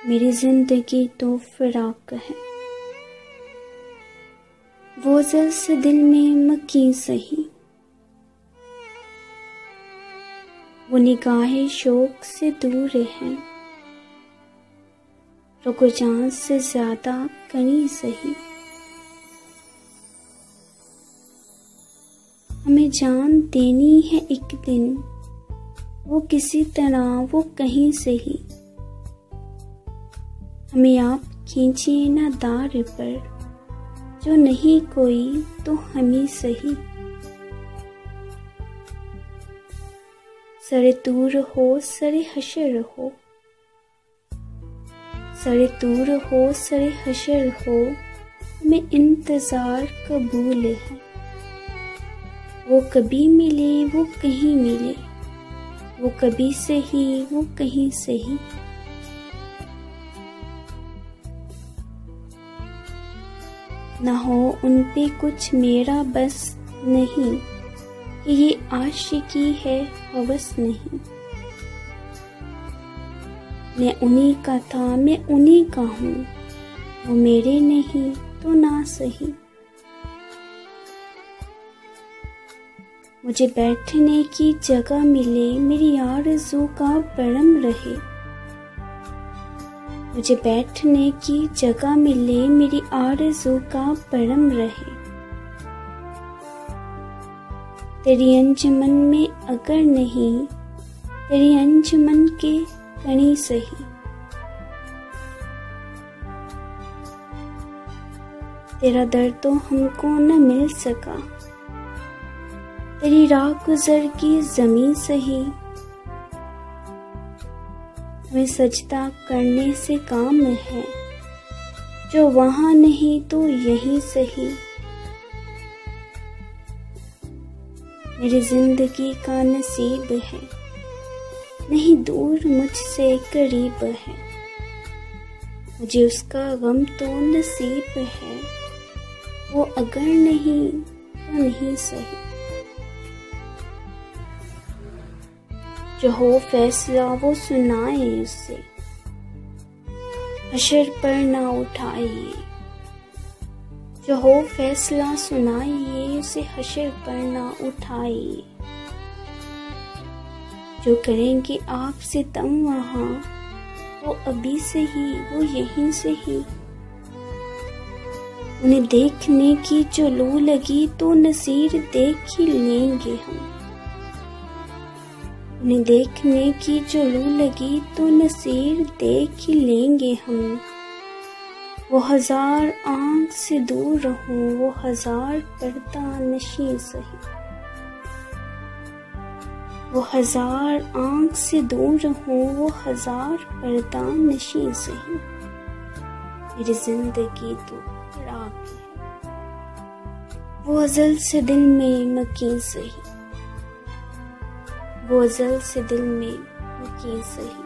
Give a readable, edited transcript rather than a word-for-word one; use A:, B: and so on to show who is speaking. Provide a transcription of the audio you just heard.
A: मेरी जिंदगी तो फिराक है, वो ज़ल से दिल में मकीन सही, वो निगाहे शौक से दूर है, रुको जान से ज्यादा कनी सही। हमें जान देनी है एक दिन, वो किसी तरह वो कहीं से ही। हमें आप खींचिए ना दार पर, जो नहीं कोई तो हमें सही। सरे तूर हो सरे हशर हो, सरे तूर हो सरे हशर हो, हमें इंतजार कबूल है। वो कभी मिले वो कहीं मिले, वो कभी सही वो कहीं सही। ना हो उन पे कुछ मेरा बस नहीं, कि ये आशिकी है हवस नहीं। मैं उन्हीं का था मैं उन्हीं का हूँ, वो मेरे नहीं तो ना सही। मुझे बैठने की जगह मिले, मेरी आरज़ू का परम रहे। मुझे बैठने की जगह मिले, मेरी आरज़ू का परम रहे। तेरी अंजुमन में अगर नहीं, तेरी अंजुमन के कणी सही। तेरा दर्द तो हमको न मिल सका, तेरी राह गुजर की ज़मीं सही। हमें सजदा करने से काम है, जो वहाँ नहीं तो यहीं सही। मेरी जिंदगी का नसीब है, नहीं दूर मुझसे करीब है। मुझे उसका गम तो नसीब है, वो अगर नहीं तो नहीं सही। जो हो फैसला वो सुनाए उससे, हशर पर ना उठाइए। जो हो फैसला सुनाइए, उसे हशर पर ना उठाइए। जो करेंगे आपसे तम वहाँ, वो अभी से ही वो यहीं से ही। उन्हें देखने की जो लू लगी, तो नसीर देख ही लेंगे हम। उन्हें देखने की जो लू लगी, तो नसीर देख ही लेंगे हम। वो हजार आँख से दूर रहूं, वो हजार पर्दा नशी सही। वो हजार आँख से दूर रहूं, वो हजार पर्दा नशी सही। मेरी जिंदगी तो राख है, वो अज़ल से दिल में मकीन सही। वो अज़ल से दिल में मकीन सही।